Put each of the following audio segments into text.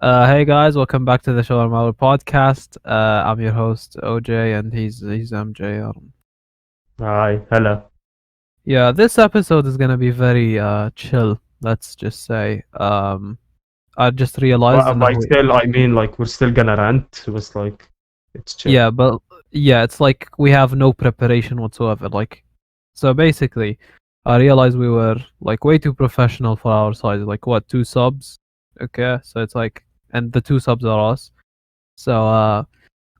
Hey guys, welcome back to the Shawerma podcast. I'm your host OJ, and he's MJ. Hi, hello. Yeah, this episode is gonna be very chill. Let's just say. I just realized, Well, by still, I mean like we're still gonna rant. It was like it's chill. yeah, but yeah, it's like we have no preparation whatsoever. Like, so basically, I realized we were like way too professional for our size. Like, what, two subs? Okay, so it's like, and the two subs are us. So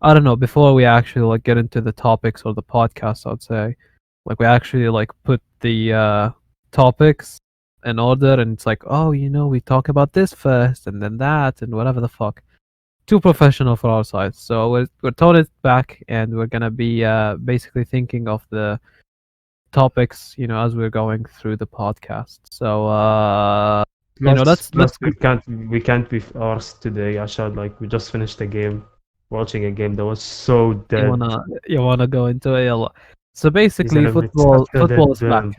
I don't know, before we actually like get into the topics or the podcast, I'd say like we actually like put the topics in order, and it's like, oh, we talk about this first and then that and whatever the fuck. Too professional for our side. So we're tone it back, and we're gonna be basically thinking of the topics, as we're going through the podcast. So Plus let's we can't be ours today. I should like we just finished a game, watching a game that was so you dead. wanna go into it. So He's basically, gonna be such a football dead is back. man.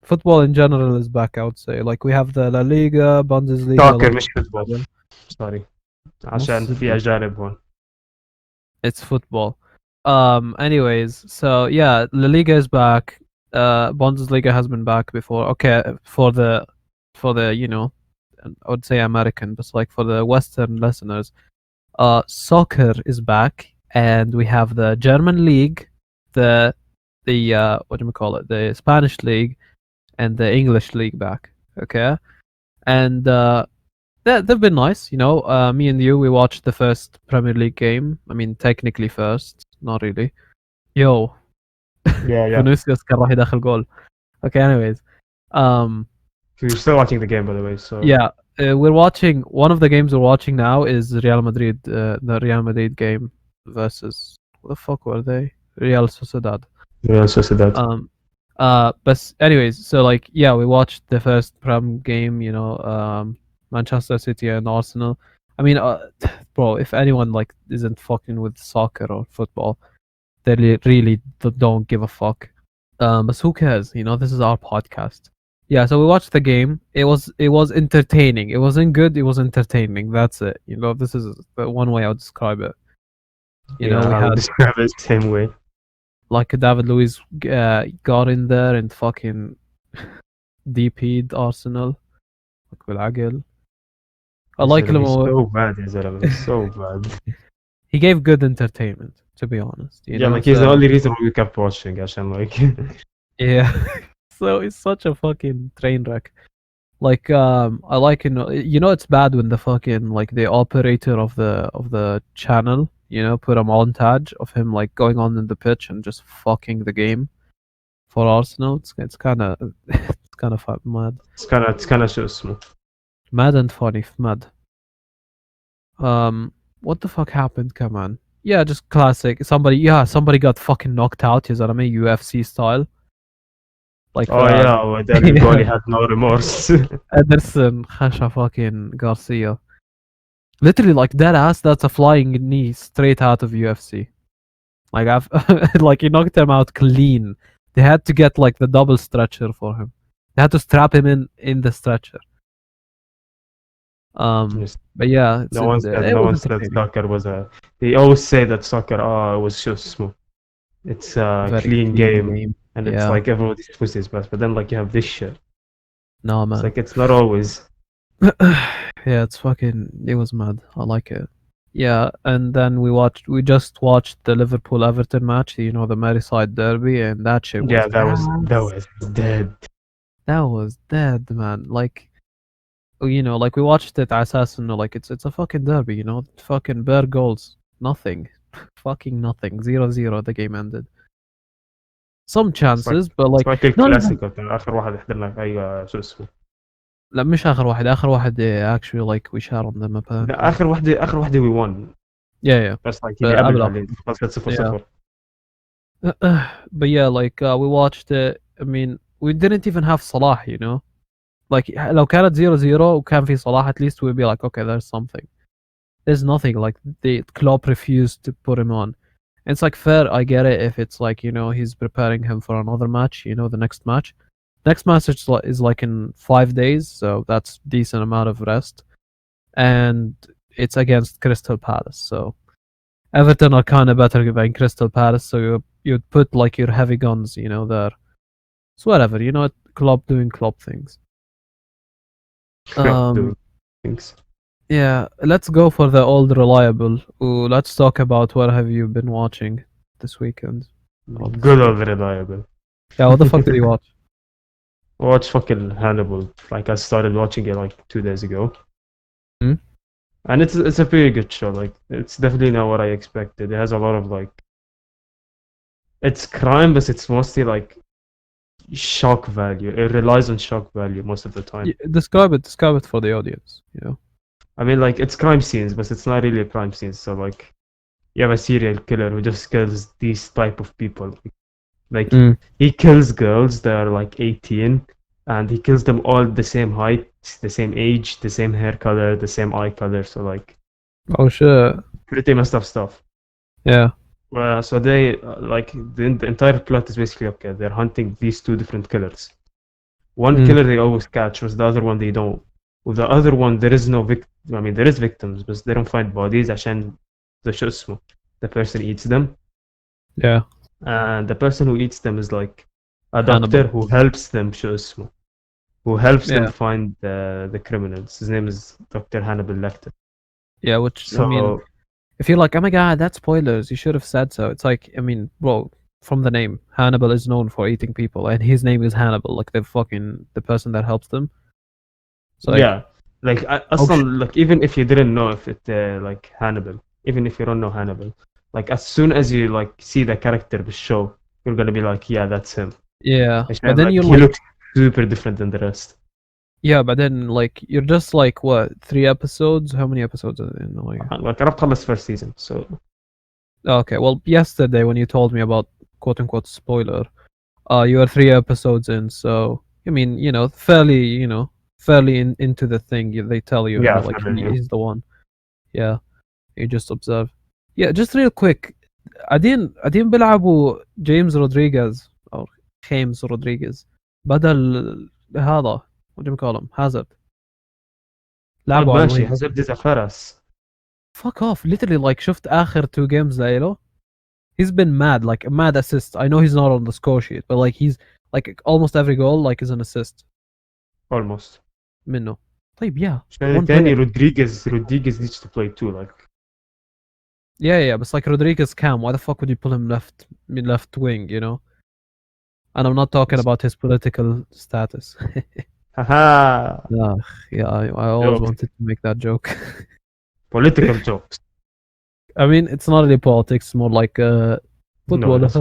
Football in general is back, I would say. Like we have the La Liga, Bundesliga, Soccer like مش فوتبول. Sorry. عشان نص في أجانب هون. it's football. Anyways, so yeah, La Liga is back. Bundesliga has been back before. Okay, for the I would say American, but like for the Western listeners, soccer is back, and we have the German league, the what do we call it, the Spanish league, and the English league back. Okay, and they've been nice. Me and you, we watched the first Premier League game. I mean, technically first, not really. Yo, Yeah. Vinicius كان راح يدخل goal. Okay, anyways, um, We're still watching the game, by the way. So yeah, we're watching. One of the games we're watching now is Real Madrid, the Real Madrid game versus what the fuck were they? Real Sociedad. Real Sociedad. But anyways, so like, yeah, we watched the first Prem game. Manchester City and Arsenal. I mean, bro, if anyone like isn't fucking with soccer or football, they really don't give a fuck. But who cares? This is our podcast. Yeah, so we watched the game. It was entertaining. It wasn't good. It was entertaining. That's it. This is the one way I would describe it. Yeah, We I would had describe it the same way. like David Luiz got in there and fucking DP'd Arsenal. Like بالعقل. I like him. He's so bad, يا زلمة. He's so bad. He gave good entertainment, to be honest. Yeah, like he's the only reason we kept watching, عشان like Yeah. So it's such a fucking train wreck. Like I like it's bad when the fucking like the operator of the channel, put a montage of him like going on in the pitch and just fucking the game for Arsenal. It's kind of it's kind of mad. it's kind of شو اسمه. Mad and funny, mad. What the fuck happened? Come on. Yeah, just classic. Somebody got fucking knocked out. Is that I mean UFC style? Like Oh yeah, well, then Goli had no remorse. Ederson Khasha fucking Garcia. Literally, like that ass. That's a flying knee straight out of UFC. Like I've like he knocked him out clean. They had to get like the double stretcher for him. They had to strap him in the stretcher. Yes. But yeah, No one was said entertaining. soccer was a. They always say that soccer, it was so smooth. It's a Very clean game, and it's Yeah. like everybody's pussy's best. But then like you have this shit. No It's man. like it's not always. Yeah, it was mad. I like it. Yeah, and then we just watched the Liverpool Everton match, the Merseyside derby, and that shit was Yeah, that was dead. that was dead, man. Like like we watched it as like it's a fucking derby, fucking bare goals. Nothing. Fucking nothing. 0-0 the game ended. Some chances, but It's like like الكلاسيكو بتاع آخر واحد حضرنا أيوة شو اسمه. لا مش آخر واحد actually like we shot on them apparently. لا آخر واحدة we won. Yeah. بس like اللي قبل قبلها اللي خلصت 0-0. But yeah, like we watched it. I mean, we didn't even have Salah, Like لو كانت 0-0 وكان في Salah, at least we'd be like, okay, there's something. There's nothing. Like the Klopp refused to put him on. And it's like fair, I get it if it's like, he's preparing him for another match, the next match. Next match is like in 5 days, so that's decent amount of rest. And it's against Crystal Palace. So Everton are kind of better than Crystal Palace. So you'd put like your heavy guns, there. So whatever, club doing club things. Yeah, Um, doing things. yeah, let's go for the old reliable. Ooh, let's talk about what have you been watching this weekend or this Good week. old reliable. Yeah, what the fuck did you watch? Watch fucking Hannibal. Like I started watching it like 2 days ago, Hmm? and it's a pretty good show. Like it's definitely not what I expected. It has a lot of like it's crime, but it's mostly like shock value. It relies on shock value most of the time. Describe it for the audience. I mean, like it's crime scenes, but it's not really a crime scenes. So like you have a serial killer who just kills these type of people. Like Mm. he kills girls that are like 18, and he kills them all the same height, the same age, the same hair color, the same eye color. So like Oh shit. pretty messed up stuff. Yeah. So they like the entire plot is basically okay. They're hunting these two different killers. One Mm. killer they always catch, was the other one they don't. With the other one, there is no victim. I mean, there is victims, but they don't find bodies عشان شو اسمه the person eats them, Yeah. and the person who eats them is like a Hannibal. doctor who helps them شو اسمه who helps them Yeah. find the criminals. His name is Dr. Hannibal Lecter. Yeah, which I mean, So if you're like, oh my god, that's spoilers, you should have said so. It's like, I mean, bro, from the name, Hannibal is known for eating people, and his name is Hannibal, like the person that helps them. So like, yeah, like oh أصلا like even if you didn't know if it like Hannibal, even if you don't know Hannibal, like as soon as you like see the character show, you're gonna be like, yeah, that's him. yeah, but عشان then like you're he like, looks super different than the rest. yeah, but then like you're just like what 3 episodes? How many episodes are in? Like, Like أنا بخلص first season, so okay, well, yesterday when you told me about quote unquote spoiler, you are 3 episodes in, so I mean, fairly into the thing. They tell you, yeah, like fair enough. he's the one. Yeah, you just observe. Yeah, just real quick. قاعدين بيلعبوا جيمس رودريغيز او خيمس رودريغيز بدل هذا what do you call him Hazard. طيب لعبوا على ماشي الوينج. حسب إذا فرس. Fuck off. Literally, like شفت آخر 2 games له. He's been mad, like a mad assist. I know he's not on the score sheet, but like he's like almost every goal like is an assist Almost. منه. طيب yeah, عشان one player. الثاني Rodriguez needs to play too, like Yeah, but it's like Rodriguez Cam. Why the fuck would you pull him left wing? And I'm not talking about his political status. haha, Yeah, yeah, I always joke, wanted to make that joke. political jokes. I mean, it's not really politics, more like No, football. that's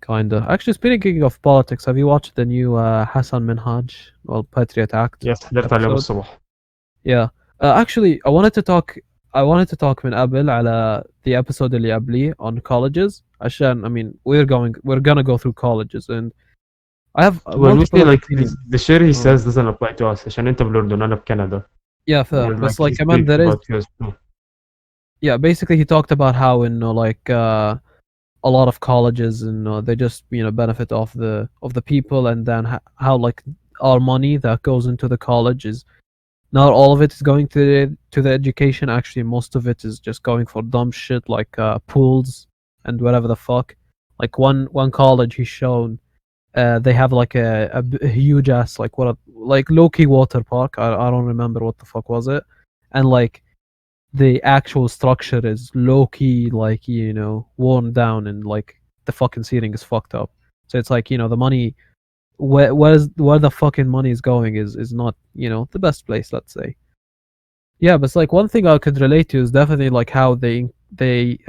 Kinda. Actually, speaking of politics, have you watched the new Hassan Minhaj, well, Patriot Act yes, حضرت عليهم episode? الصبح. Yeah. Actually, I wanted to talk من قبل على the episode اللي قبليه on colleges عشان I mean we're gonna go through colleges and I have Well, multiple mostly like opinions. the shit he Oh. says doesn't apply to us عشان انت بالأردن أنا بكندا. Yeah, fair. And But like like he كمان speaks there is about US too. yeah, basically he talked about how like a lot of colleges and they just benefit off the people and then how like our money that goes into the college is not all of it is going to the education. Actually, most of it is just going for dumb shit like pools and whatever the fuck. Like one college he's shown, they have like a huge ass like low key water park. I don't remember what the fuck was it, and like the actual structure is low key like worn down and like the fucking ceiling is fucked up. So it's like the money where the fucking money is going is not the best place, let's say. Yeah, but it's like one thing I could relate to is definitely like how they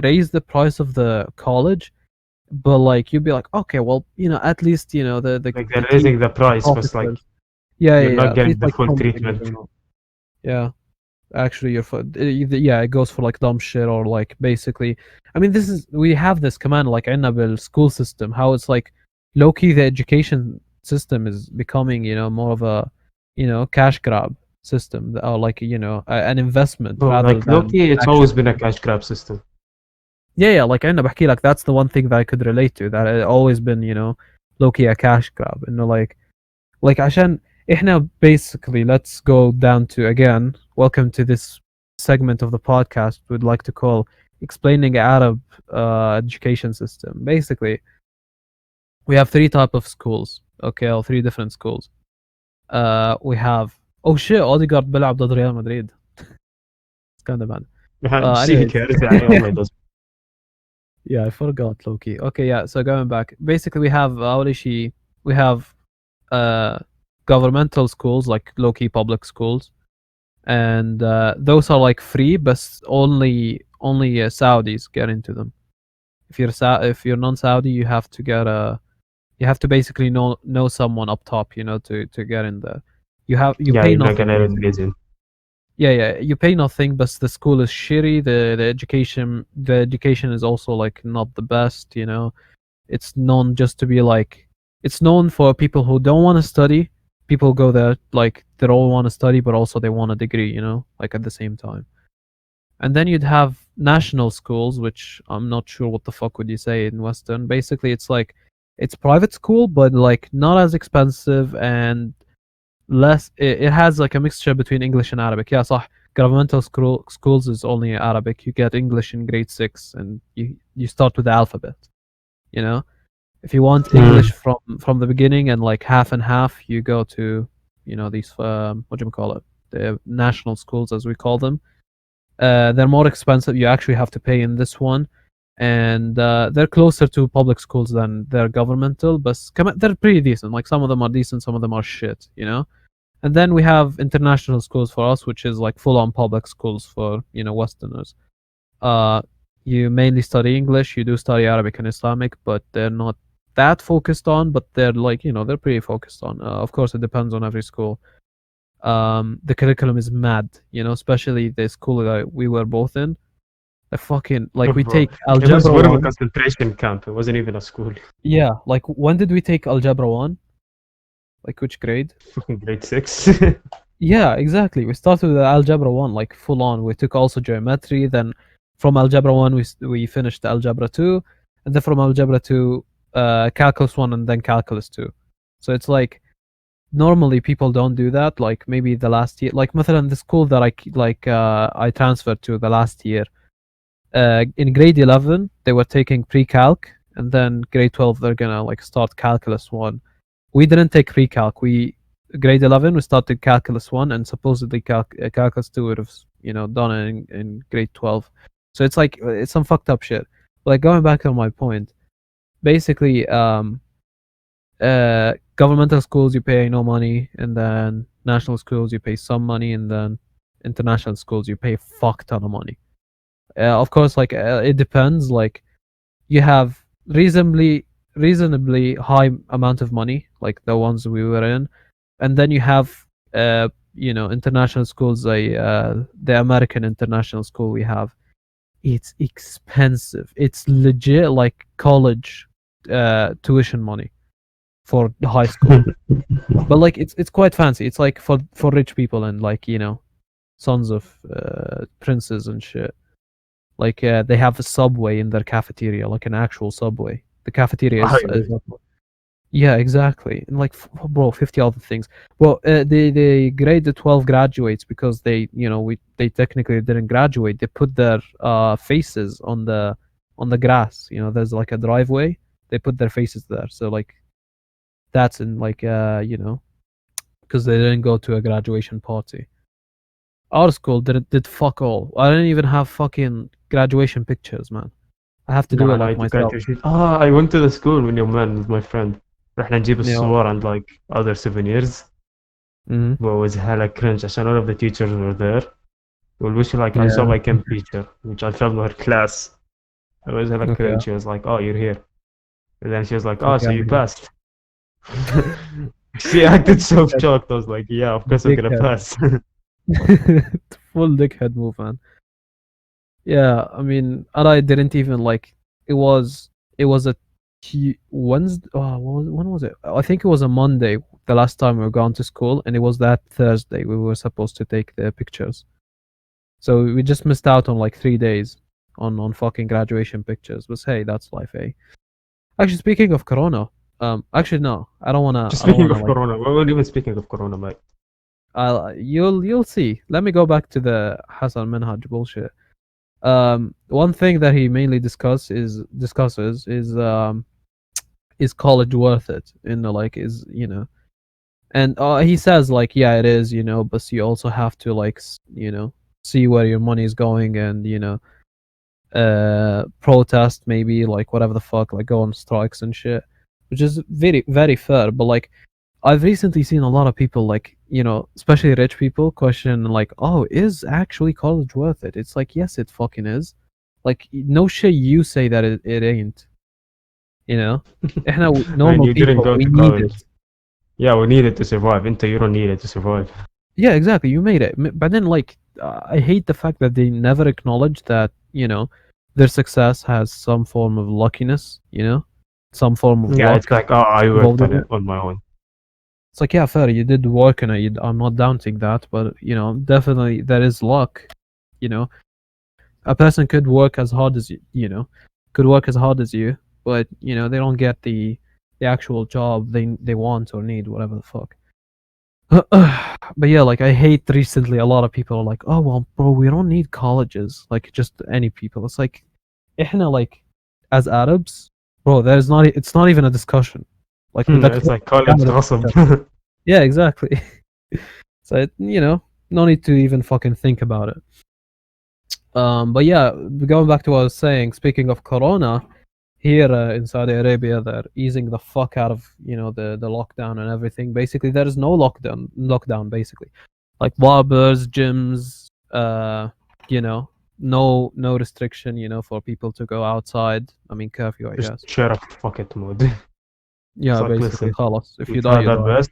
raise the price of the college, but like you'd be like, okay, well at least the Like the they're team raising the price, but like officers. Yeah, you're yeah, yeah. not At getting least the like full something is treatment. going on. Yeah. Actually yeah, it goes for like dumb shit or like basically I mean we have this command like عندنا بالschool system how it's like low key the education system is becoming more of a cash grab system or like an investment Bro, rather like than Loki, it's always been a actually cash grab system. yeah like عندنا بحكي like that's the one thing that I could relate to that it always been low key a cash grab like عشان احنا basically let's go down to again welcome to this segment of the podcast we'd like to call explaining Arab education system. Basically, we have three type of schools. Okay, or three different schools. We have oh shit, Odegaard بيلعب ضد ريال مدريد. It's kind of bad. شيء Anyways. كارثي يعني والله يدوس. Yeah, I forgot Loki. Okay, yeah. So going back, basically we have we have uh governmental schools like low-key public schools, and those are like free, but only Saudis get into them. If you're non-Saudi, you have to get a you have to basically know someone up top, you know, to get in there. You Yeah, pay you're not nothing gonna basically. reason. Yeah, you pay nothing, but the school is shitty. The education is also like not the best, you know. It's known just to be like it's known for people who don't want to study. People go there like they all want to study, but also they want a degree, you know, like at the same time. And then you'd have national schools, which I'm not sure what the fuck would you say in Western. Basically, it's like it's private school, but like not as expensive and less. It has like a mixture between English and Arabic. Yeah, صح. Governmental schools is only Arabic. You get English in grade 6, and you start with the alphabet. You know, if you want English from the beginning and like half and half, you go to these what do you call it, the national schools as we call them. They're more expensive. You actually have to pay in this one, and they're closer to public schools than they're governmental, but they're pretty decent. Like some of them are decent, some of them are shit, you know. And then we have international schools for us, which is like full-on public schools for Westerners. Uh, you mainly study English. You do study Arabic and Islamic, but they're not that focused on. But they're like they're pretty focused on. Of course, it depends on every school. The curriculum is mad, especially the school that we were both in. The fucking like we Bro, take it was algebra more of a 1. concentration camp. It wasn't even a school. Yeah, like when did we take algebra 1? Like which grade? Fucking grade 6. Yeah, exactly. We started with algebra 1, like full on. We took also geometry. Then from algebra 1, we finished algebra 2, and then from algebra 2, calculus 1, and then calculus 2. So it's like normally people don't do that. Like maybe the last year, like مثلا the school that I transferred to the last year. In grade 11, they were taking pre-calc, and then grade 12 they're gonna like start calculus 1. We didn't take pre-calc. Grade 11 we started calculus 1, and supposedly calculus 2 would have done it in grade 12. So it's like it's some fucked up shit. Like going back on my point, basically governmental schools you pay no money, and then national schools you pay some money, and then international schools you pay a fuck ton of money. Of course, like it depends. Like you have reasonably high amount of money, like the ones we were in, and then you have international schools. The American international school we have, it's expensive. It's legit like college tuition money for high school. But like it's quite fancy. It's like for rich people and like sons of princes and shit. Like they have a subway in their cafeteria, like an actual subway. The cafeteria is yeah, exactly. And like bro, 50 other things. Well, they grade the 12 graduates because they they technically didn't graduate. They put their faces on the grass. There's like a driveway. They put their faces there. So like that's in like because they didn't go to a graduation party. Our school did fuck all. I didn't even have fucking graduation pictures, man. I have to do No, it no, like I myself. graduated. I went to the school when you man with my friend. رحنا نجيب الصور and like other souvenirs. Mm-hmm. But it was hella cringe عشان all of the teachers were there. Well, wish like I saw my chem teacher, which I felt her class. It was hella Okay. cringe. She was like, "Oh, you're here," and then she was like, "Oh, Okay, so you yeah. passed." She acted so shocked. I was like, "Yeah, of course I'm gonna Dickhead. pass." Full dickhead move, man. Yeah, I mean, and I didn't even like. It was a Wednesday. Oh, when was it? I think it was a Monday. The last time we were gone to school, and it was that Thursday we were supposed to take the pictures. So we just missed out on like 3 days on fucking graduation pictures. But hey, that's life, eh? Actually, speaking of Corona, actually no, I don't wanna. Just I don't speaking wanna of like. Corona, we weren't even speaking of Corona, mate. You'll see. Let me go back to the Hassan Minhaj bullshit. One thing that he mainly discusses is college worth it? Like is and he says like yeah it is but you also have to like see where your money is going and protest maybe like whatever the fuck like go on strikes and shit, which is very very fair. But like I've recently seen a lot of people like especially rich people question like oh is actually college worth it? It's like yes it fucking is. Like no shit you say that it ain't. احنا I mean, normal you didn't people go we to need college. it. Yeah, we need it to survive. You don't need it to survive. Yeah, exactly. You made it. But then, like, I hate the fact that they never acknowledge that, their success has some form of luckiness, some form of Yeah, it's luck like, oh, I worked involved on in it it. on my own. It's like, yeah, fair. You did work on it. I'm not doubting that. But, definitely there is luck. You know, a person could work as hard as could work as hard as you, but, they don't get the actual job they want or need, whatever the fuck. But yeah, like I hate recently a lot of people are like, oh well, bro, we don't need colleges, like just any people. It's like, إحنا like as Arabs, bro, it's not even a discussion. Like بدك It's تروح like college تعمل غصب. yeah, exactly. So no need to even fucking think about it. But yeah, going back to what I was saying, speaking of Corona, here in Saudi Arabia, they're easing the fuck out of the lockdown and everything. Basically, there is no lockdown. Basically, like barbers, gyms, you know, no restriction, for people to go outside. I mean, curfew, I Just guess. shut up, fuck it mode. It's Yeah, like, basically, listen, خلاص. If we you die, tried you our die. best.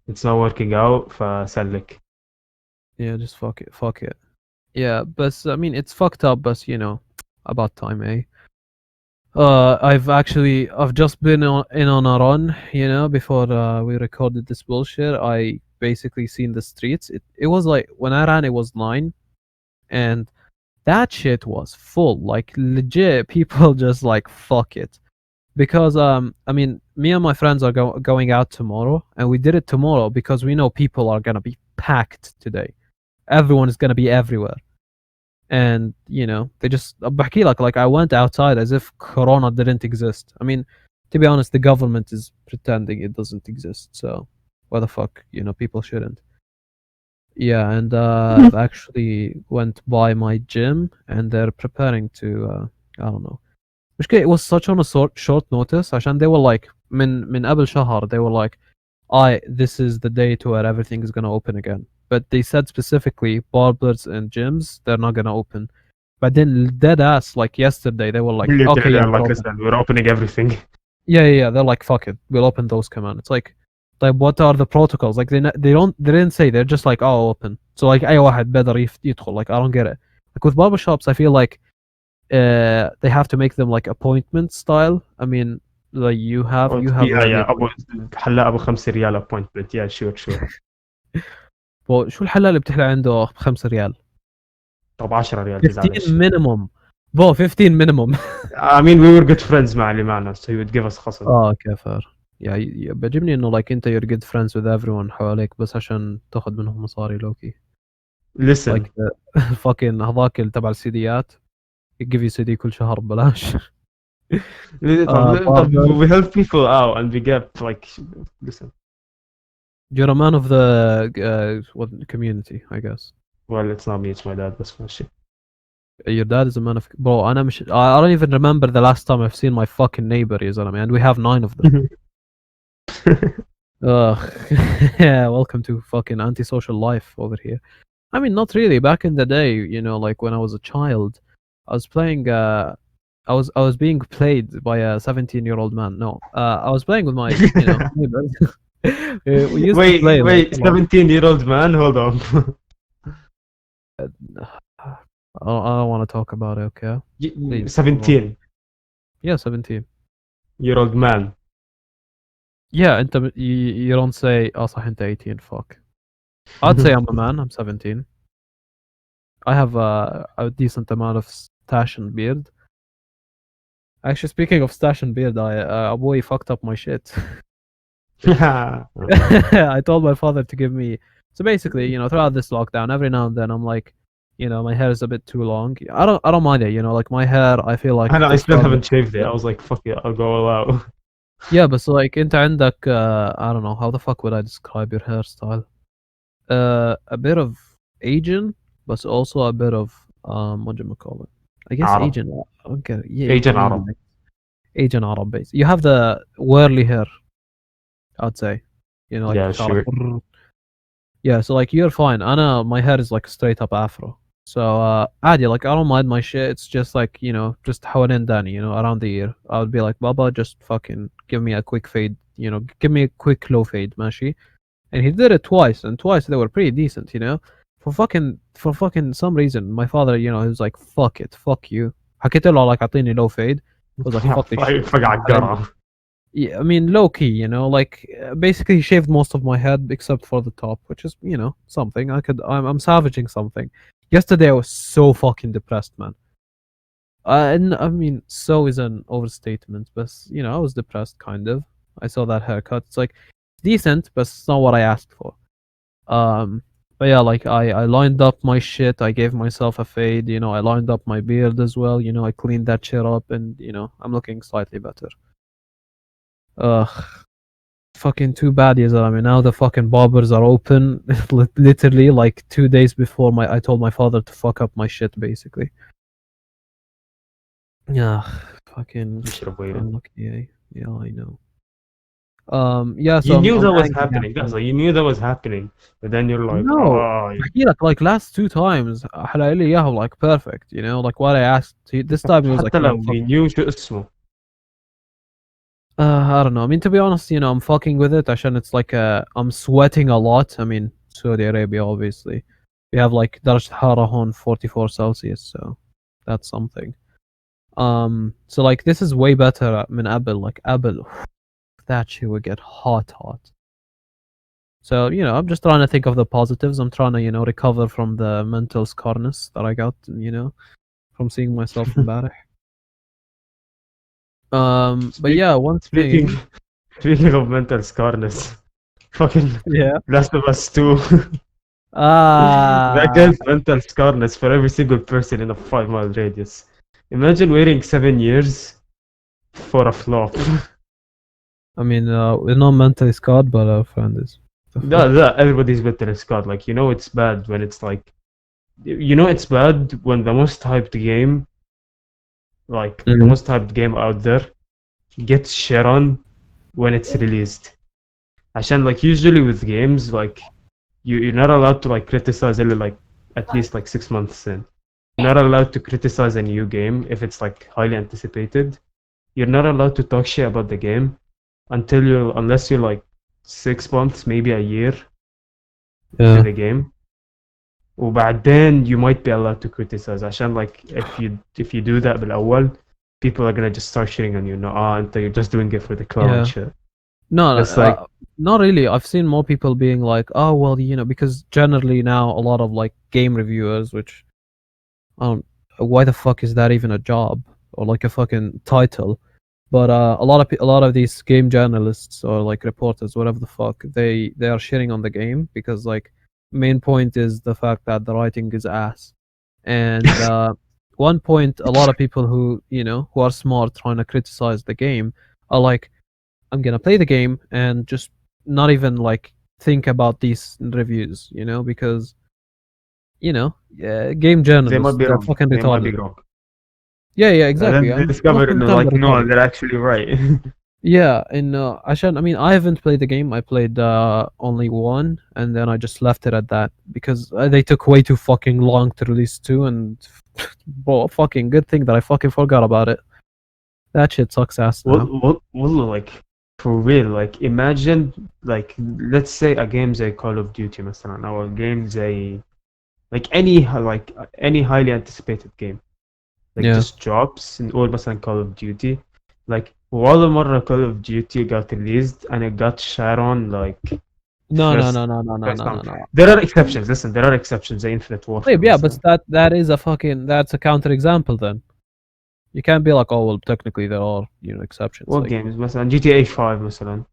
It's not working out, فسلك. Yeah, just fuck it. Yeah, but I mean, it's fucked up, but about time, eh? I've just been on a run, before we recorded this bullshit. I basically seen the streets. It was like when I ran, it was 9, and that shit was full. Like legit, people just like fuck it. Because I mean, me and my friends are going out tomorrow, and we did it tomorrow because we know people are gonna be packed today. Everyone is gonna be everywhere. And they just بحكي like I went outside as if corona didn't exist. I mean, to be honest, the government is pretending it doesn't exist, so why the fuck people shouldn't. Yeah, and I've actually went by my gym and they're preparing to I don't know. مشكلة it was such on a short notice عشان they were like من قبل شهر they were like this is the day to where everything is gonna open again. But they said specifically barbers and gyms they're not gonna open. But then dead ass like yesterday they were like, okay, Literally, yeah, I'm we're like, open. listen, we're opening everything. Yeah. They're like, fuck it, we'll open those command. It's like what are the protocols? Like they didn't say. They're just like, oh, open. So like أي واحد better يدخل. Like I don't get it. Like with barbershops, I feel like they have to make them like appointment style. I mean, like you have Yeah, already yeah. appointment. حلاق ابو 5 ريال appointment. Yeah, sure. شو الحلاق اللي بتحلق عنده ب5 ريال؟ طب 10 ريال 15 تزعلش. minimum. 15 minimum. I mean, we were good friends مع اللي معنا, so he would give us خصم. اوكي فار. بيعجبني انه like انت you're good friends with everyone حواليك بس عشان تاخذ منهم مصاري لوكي. Listen, Like fucking هذاك اللي تبع السيديات give you CD كل شهر ببلاش. طب barber, we help people out and we get like, listen. you're a man of the what community, I guess. Well, it's not me, it's my dad, بس ماشي. Your dad is a man of bro. أنا مش I don't even remember the last time I've seen my fucking neighbor يا زلمة, and we have 9 of them. Yeah, welcome to fucking antisocial life over here. I mean, not really. Back in the day, like when I was a child, I was playing. I was being played by a 17-year-old man. No, I was playing with my neighbors. We used to play like Wait, 17-year-old man, hold on. I don't want to talk about it. Okay, please. 17-year-old Yeah, 17. man. Yeah, you don't say صح أنت 18. Fuck. I'd say I'm a man. I'm 17. I have a decent amount of stash and beard. Actually, speaking of stash and beard, I boy fucked up my shit. I told my father to give me. So basically, throughout this lockdown, every now and then, I'm like, my hair is a bit too long. I don't mind it. Like my hair, I feel like And I to still start with. haven't shaved it. I was like, fuck it, I'll go all out. Yeah, but so like انت عندك I don't know how the fuck would I describe your hairstyle? A bit of Asian, but also a bit of what do you call it? I guess Arab. Asian. I don't get it. Yeah, Asian maybe Arab. like Asian Arab base. You have the whirly hair, I'd say. Like Yeah, شعرك. sure. Yeah, so like you're fine. My hair is like straight up afro. So عادي, like I don't mind my shit. It's just like, just حوالين داني, around the ear. I would be like, Baba, just fucking give me a quick fade, give me a quick low fade, ماشي? And he did it twice, and twice they were pretty decent. For fucking some reason, my father, he was like, fuck it, fuck you. حكيت له like اعطيني low fade. He was like, fuck this shit. فقع القرع. Yeah, I mean, low key, like basically he shaved most of my head except for the top, which is, something I'm savaging something. Yesterday I was so fucking depressed, man. And I mean, so is an overstatement, but I was depressed kind of. I saw that haircut. It's like decent, but it's not what I asked for. Um, but yeah, like I lined up my shit. I gave myself a fade. I lined up my beard as well. I cleaned that shit up, and I'm looking slightly better. Ugh, fucking too bad, is I mean, now the fucking barbers are open. Literally, like 2 days before I told my father to fuck up my shit, basically. Yeah, fucking You should have waited. unlucky, eh? Yeah, I know. Yeah, so You knew I'm that was angry happening. That's actually. like you knew that was happening, but then you're like, No, oh, بحكي لك like last 2 times حلقة لي إياها like perfect, like what I asked. This time he was like, حتى no, لو fuck. you knew شو اسمه. I don't know. I mean, to be honest, I'm fucking with it عشان it's like I'm sweating a lot. I mean, Saudi Arabia, obviously. We have like درجة حرارة هون 44 Celsius, so that's something. So like this is way better من قبل. Like قبل, that shit would get hot. So, I'm just trying to think of the positives. I'm trying to, recover from the mental scarness that I got, from seeing myself embarrassed. But yeah, one Speaking thing. speaking of mental scarness, fucking Yeah. Last of Us 2. That Ah, guy's mental scarness for every single person in a 5 mile radius. Imagine waiting 7 years for a flop. I mean, we're not mentally scarred, but our friend is. The fuck? Everybody's mentally scarred. Like, it's bad when it's like, it's bad when the most hyped game, like the Mhm. most hyped game out there, gets shit on when it's released. عشان like usually with games, like you're not allowed to like criticize it like at least like 6 months in. You're not allowed to criticize a new game if it's like highly anticipated. You're not allowed to talk shit about the game unless you're like 6 months, maybe a year into Yeah. the game. وبعدين you might be allowed to criticize عشان like if you do that بالأول, people are gonna just start shitting on you. No, you're just doing it for the clout and Yeah. shit. No, That's like not really. I've seen more people being like, oh, well, because generally now a lot of like game reviewers, which I don't, why the fuck is that even a job or like a fucking title? But a lot of these game journalists or like reporters, whatever the fuck, they are shitting on the game because like main point is the fact that the writing is ass. And one point, a lot of people who are smart trying to criticize the game are like, I'm gonna play the game and just not even like think about these reviews, because game they might journalists, be they're wrong. fucking They might be retarded. wrong. Yeah, And exactly. then they And most discovered of and the they're time they're like, no, retarded. they're actually right. Yeah, and عشان I mean I haven't played the game. I played only one, and then I just left it at that because they took way too fucking long to release two, and well, fucking good thing that I fucking forgot about it. That shit sucks ass now. Like for real, like imagine like let's say a game زي Call of Duty مثلا or a game زي any highly anticipated game like Yeah. just drops نقول مثلا Call of Duty, like ولا مرة Call of Duty got released and it got shot on like No, no, first no, no, no, no, first no, time. no, no. There are exceptions. Listen, there are exceptions زي Infinite Warfare طيب, yeah, but مثلا. that is that's a counter example then. You can't be like, oh well, technically there are exceptions What like. games مثلا GTA 5 مثلا.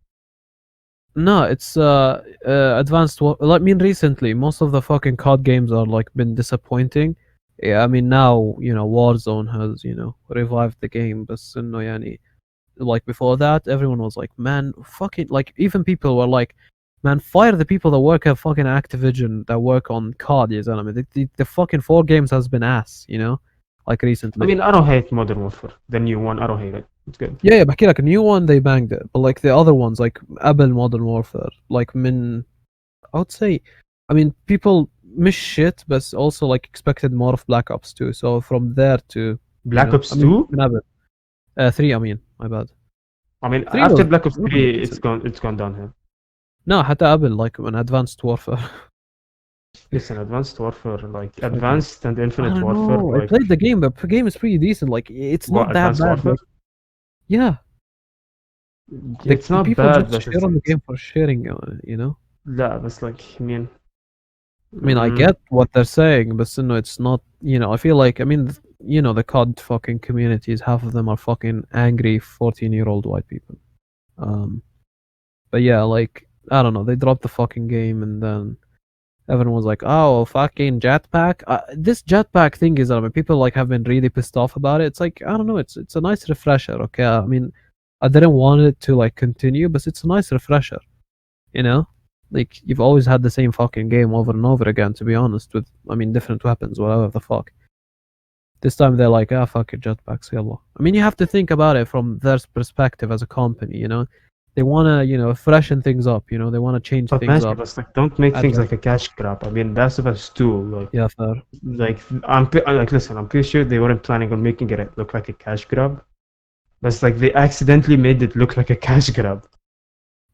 No, it's advanced. I mean, recently, most of the fucking COD games are like been disappointing. Yeah, I mean now Warzone has revived the game, but no, يعني, like before that, everyone was like, man, fucking like even people were like, man, fire the people that work at fucking Activision that work on COD. You know what I mean? The fucking 4 games has been ass, like I recently. mean, I don't hate Modern Warfare. The new one, I don't hate it. It's good. Yeah, but like a new one they banged it, but like the other ones, like Abel Modern Warfare, like I would say, I mean, people miss shit, but also like expected more of Black Ops 2. So from there to, Black I Ops mean, 2? Abel, 3. I mean, my bad. I mean, 3 after was Black Ops 3, it's decent. gone downhill. No, حتى قبل like when Advanced Warfare. Listen, Advanced Warfare, like Fucking, Advanced and I Infinite don't Warfare, know. I like played the game, but the game is pretty decent. Like it's what not that Advanced bad. Warfare? Like yeah, It's the not people bad, just but share on the game for sharing. لا بس like I mean I mean, I mm, get what they're saying, but no, it's not. I feel like I mean, the COD fucking communities. Half of them are fucking angry 14-year-old white people. Um, but yeah, like I don't know, they dropped the fucking game, and then everyone was like, "Oh, fucking jetpack." This jetpack thing is, I mean, people like have been really pissed off about it. It's like I don't know, it's a nice refresher. Okay, I mean, I didn't want it to like continue, but it's a nice refresher. You know, like you've always had the same fucking game over and over again. To be honest, with I mean, different weapons, whatever the fuck. This time they're like, ah, fuck it, jetpacks, yalla. I mean, you have to think about it from their perspective as a company. They wanna freshen things up. They wanna change but things ماشي up. بس like don't make things Advance. like a cash grab. I mean that's the best too. Yeah, fair. Like listen, I'm pretty sure they weren't planning on making it look like a cash grab. But it's like they accidentally made it look like a cash grab.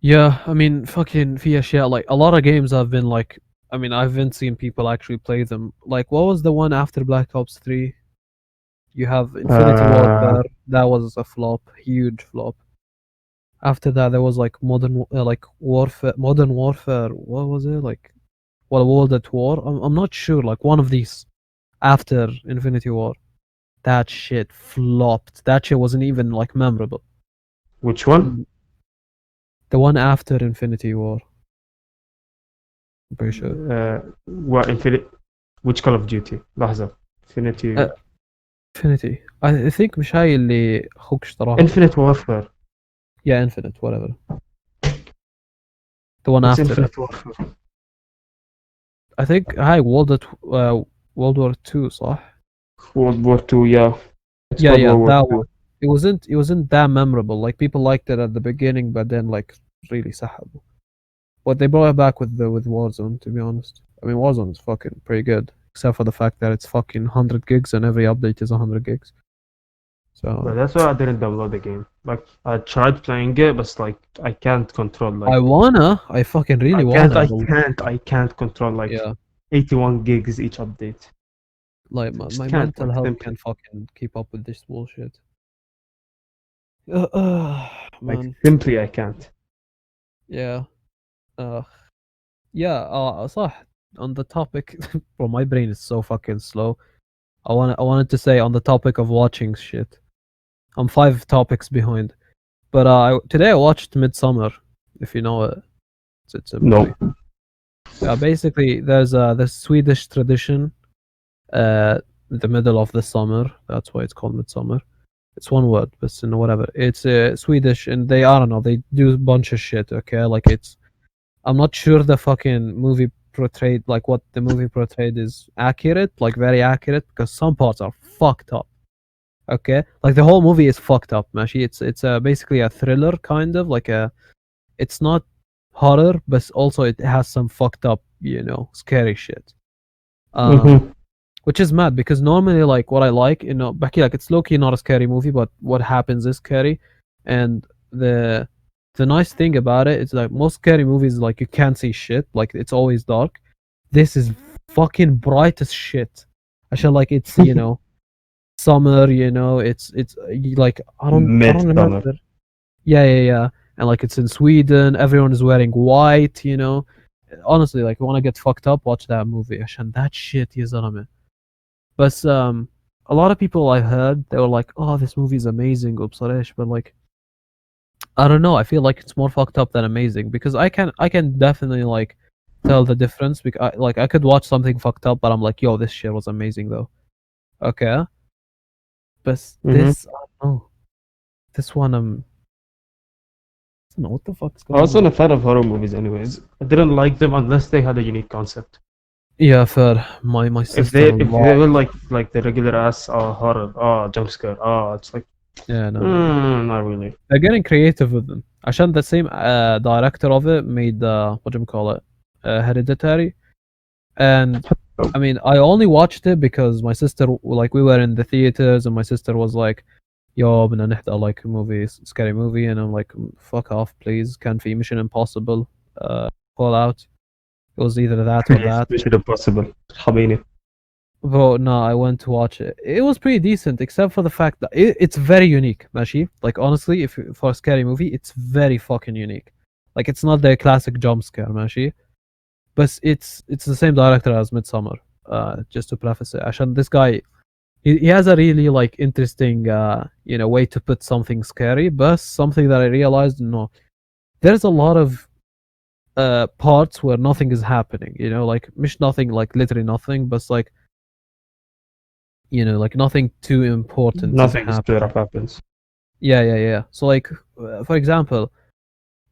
Yeah, I mean, fucking Fia shit. Like a lot of games have been like, I mean, I haven't seen people actually play them. Like, what was the one after Black Ops 3? You have Infinity Uh, Warfare. That was a flop, huge flop. After that, there was like Modern Warfare. What was it like? Well, World at War. I'm not sure. Like one of these after Infinity War. That shit flopped. That shit wasn't even like memorable. which one? Mm, The one after Infinity War. I'm pretty sure. What Infinite? Which Call of Duty? لحظة. Uh, Infinity. Infinity. I think مش هاي اللي اخوك اشتراها. Infinite Warfare. Yeah, Infinite, whatever. The one What's after it. Infinite Warfare? I think هاي World War Two, صح? World War Two. Yeah, it's Yeah, called yeah, World War that Two. one. It wasn't that memorable. Like people liked it at the beginning, but then like really سحبوا. But they brought it back with Warzone, to be honest. I mean, Warzone's fucking pretty good, except for the fact that it's fucking 100 gigs and every update is 100 gigs. But So that's why I didn't download the game. Like I tried playing it, but like I can't control I fucking really wanna, but I can't control like yeah, 81 gigs each update. like I my just can't, mental like health simply, can't fucking keep up with this bullshit. like Man, simply I can't. yeah, uh, yeah. صح. On the topic, bro, my brain is so fucking slow. I wanted to say on the topic of watching shit. I'm 5 topics behind. But today I watched Midsummer, if you know it. It's a No. movie. Basically, there's this Swedish tradition, the middle of the summer. That's why it's called Midsummer. It's one word, but whatever. It's Swedish, and I don't know, they do a bunch of shit. Okay, like I'm not sure the fucking movie portrayed, like what the movie portrayed is accurate, like very accurate, because some parts are fucked up. Okay, like the whole movie is fucked up, Mashi. It's basically a thriller, kind of like a. It's not horror, but also it has some fucked up, scary shit. Um, Mm-hmm. which is mad because normally, like what I like, Becky, like it's low key not a scary movie, but what happens is scary, and the nice thing about it is like most scary movies, like you can't see shit, like it's always dark. This is fucking bright as shit. I feel like it's summer, it's like I don't Midsummer. remember. Yeah, yeah, yeah. And like it's in Sweden, everyone is wearing white, Honestly, like you want to get fucked up, watch that movie. عشان that shit يا زلمة. But a lot of people I heard they were like, "Oh, this movie is amazing," وبصريش, but like I don't know. I feel like it's more fucked up than amazing because I can definitely like tell the difference because I could watch something fucked up, but I'm like, yo, this shit was amazing though. Okay, but Mm-hmm. this I don't know. This one I don't know what the fuck's I going wasn't on. a fan of horror movies, anyways. I didn't like them unless they had a unique concept. Yeah, fair. My If sister they were loved. like the regular ass horror, jump scare, it's like Yeah, no. not really. They're getting creative with them. عشان the same director of it made what do you call it, Hereditary, and I mean I only watched it because my sister like we were in the theaters and my sister was like, "Yo, بدنا نحضر like a movie, scary movie," and I'm like, "Fuck off, please." كان في Mission Impossible, Fallout. It was either that or Yes, that. Mission Impossible. حبيني. Bro, no, I went to watch it. It was pretty decent, except for the fact that it's very unique, Mashi. Like honestly, if for a scary movie, it's very fucking unique. Like it's not the classic jump scare, Mashi, but it's the same director as Midsummer. Just to preface it, عشان this guy, he has a really like interesting way to put something scary, but something that I realized, no, there's a lot of parts where nothing is happening. Like مش nothing, like literally nothing, but it's like like nothing too important is Nothing straight happening. up happens. Yeah. So like, for example,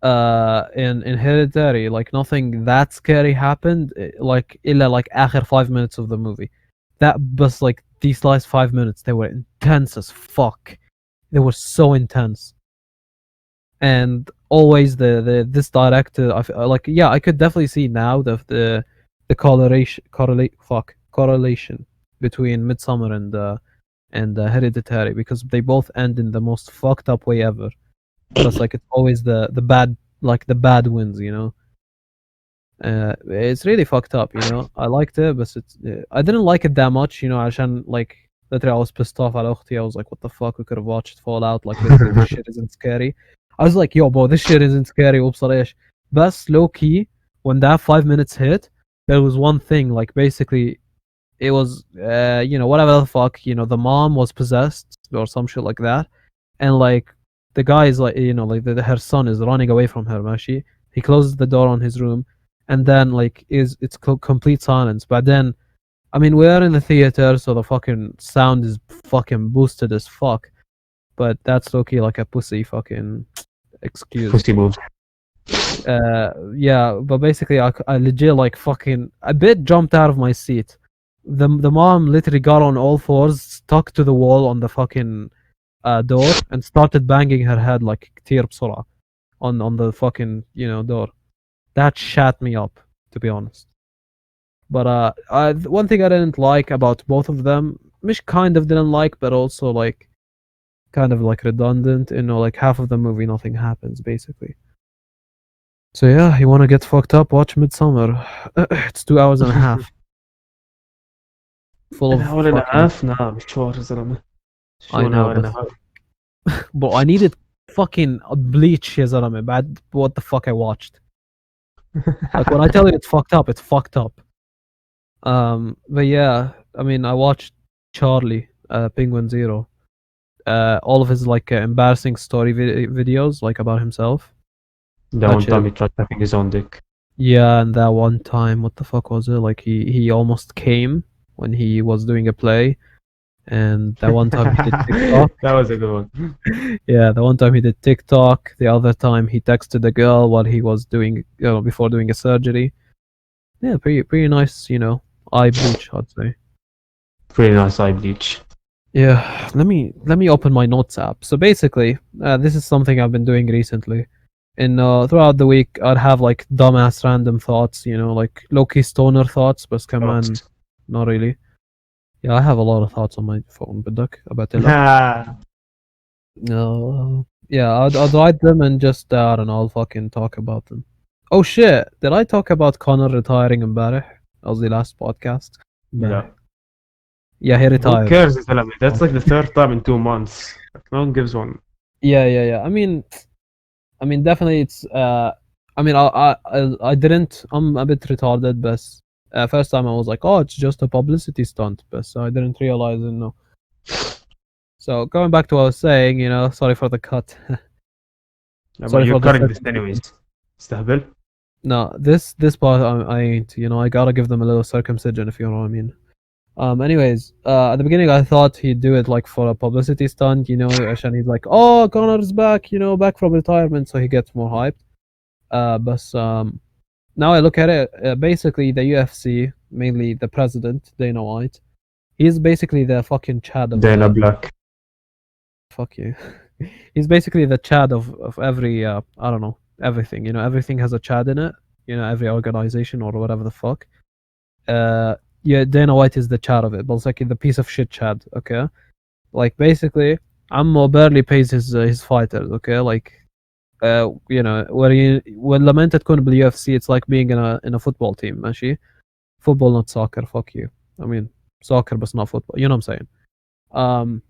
in Hereditary, like nothing that scary happened. Like إلا like آخر 5 minutes of the movie. That but like these last 5 minutes, they were intense as fuck. They were so intense, and always the this director, like yeah, I could definitely see now the correlation between Midsummer and Hereditary because they both end in the most fucked up way ever. Because like it's always the bad, like the bad wins. It's really fucked up. I liked it, but I didn't like it that much. عشان like literally I was pissed off على أختي. I was like, what the fuck? We could have watched Fallout. Like literally, this shit isn't scary. I was like, yo, bro, this shit isn't scary. وبصر إيش. But low key, when that 5 minutes hit, there was one thing. Like basically, it was whatever the fuck. The mom was possessed or some shit like that, and like the guy is like like her son is running away from her. Mashi. He closes the door on his room, and then like it's complete silence. But then, I mean, we're in the theater, so the fucking sound is fucking boosted as fuck. But that's okay, like a pussy fucking excuse. Pussy moves. Yeah, but basically, I legit like fucking a bit jumped out of my seat. The mom literally got on all fours, stuck to the wall on the fucking door, and started banging her head like كتير بسرعة on the fucking door. That shat me up, to be honest. But one thing I didn't like about both of them, مش kind of didn't like, but also like kind of like redundant. Like half of the movie nothing happens basically. So yeah, you want to get fucked up? Watch Midsummer. It's 2 hours and a half, full An of hour and a fucking. half? Nah, مشوار يا زلمة. I شو an know, hour and but a half. I needed fucking Bleach يا زلمة بعد what the fuck I watched. Like when I tell you it's fucked up, it's fucked up. But yeah, I mean, I watched Charlie, Penguin Zero, all of his like embarrassing story videos, like about himself. That That one shit. time he tried tapping his own dick. Yeah, and that one time, what the fuck was it? Like he almost came when he was doing a play, and that one time he did TikTok. That was a good one. Yeah, the one time he did TikTok. The other time he texted a girl while he was doing, before doing a surgery. Yeah, pretty nice, eye bleach, I'd say. Pretty nice eye bleach. Yeah, let me open my notes app. So basically, this is something I've been doing recently. And throughout the week, I'd have like dumbass random thoughts, like low-key stoner thoughts, but come on, not really. Yeah, I have a lot of thoughts on my phone, بدك أبعتلك. No, yeah, I'd write them and just I don't know, I'll fucking talk about them. Oh shit, did I talk about Connor retiring امبارح? That was the last podcast. Yeah. Yeah, he Who retired. cares, يا زلمة? That's like the third time in 2 months. Like, no one gives one. Yeah. I mean, definitely it's. I mean, I didn't. I'm a bit retarded, but first time I was like, oh, it's just a publicity stunt, but I didn't realize it. No. So going back to what I was saying, sorry for the cut. But Sorry you're for the cutting this circumcision. anyways. استهبل. No, this part I ain't. You know, I gotta give them a little circumcision if you know what I mean. Anyways, at the beginning I thought he'd do it like for a publicity stunt, you know, and he's like, "Oh, Connor's back, you know, back from retirement," so he gets more hyped. But now I look at it, basically the UFC, mainly the president Dana White, he's basically the fucking Chad of Dana the Black. fuck you. He's basically the Chad of every I don't know, everything. You know, everything has a Chad in it. You know, every organization or whatever the fuck. Uh, yeah, Dana White is the Chad of it, but it's like the piece of shit Chad. Okay, like basically, Ammo barely pays his fighters. Okay, like you know, when لما تكون بالUFC, it's like being in a football team. ماشي, football not soccer. Fuck you. I mean, soccer but not football. You know what I'm saying? Um,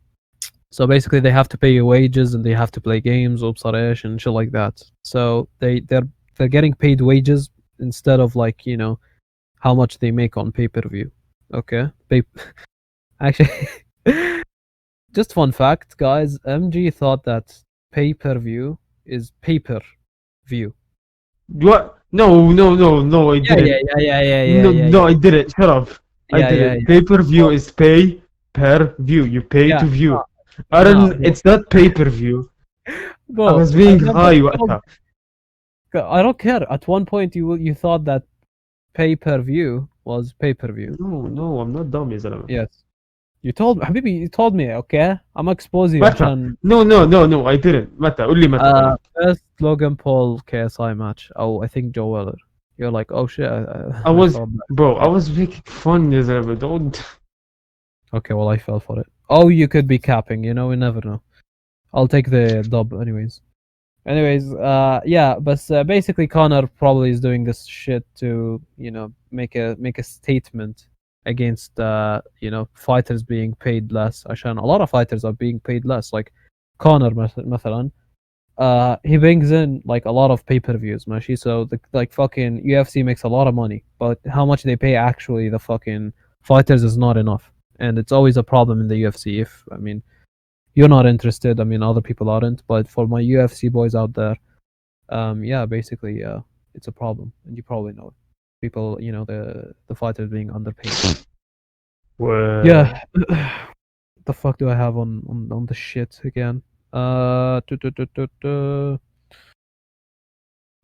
so basically, they have to pay you wages and they have to play games, وبصريش and shit like that. So they're getting paid wages instead of like, you know, how much they make on pay-per-view. Okay, actually, just fun fact, guys. MG thought that pay-per-view is paper-view. What? No, I Yeah, didn't. No, I didn't. Shut up. I didn't. Pay per view is pay per view. You pay to view. I nah, don't. It's not pay per view. I bro. was being high وقتها. I don't care. At one point, you thought that pay-per-view was pay-per-view. No, I'm not dumb يا زلمة. Yes. You told me, حبيبي, you told me, okay? I'm exposing you متى؟ عشان No, I didn't. متى؟ قول لي متى. first Logan Paul KSI match. Oh, I think Joe Weller. You're like, oh shit. I was, thought that. bro. I was making fun يا زلمة. Don't. Okay, well, I fell for it. Oh, you could be capping. You know, we never know. I'll take the dub, anyways. Yeah, but basically Connor probably is doing this shit to, you know, make a statement against you know, fighters being paid less. عشان a lot of fighters are being paid less. Like Connor مثلا, he brings in like a lot of pay-per-views, ماشي. So like fucking UFC makes a lot of money, but how much they pay actually the fucking fighters is not enough, and it's always a problem in the UFC. If I mean, you're not interested, I mean other people aren't, but for my UFC boys out there, yeah, basically it's a problem, and you probably know it. People, you know, the fighters being underpaid. Yeah. The fuck do I have on the shit again?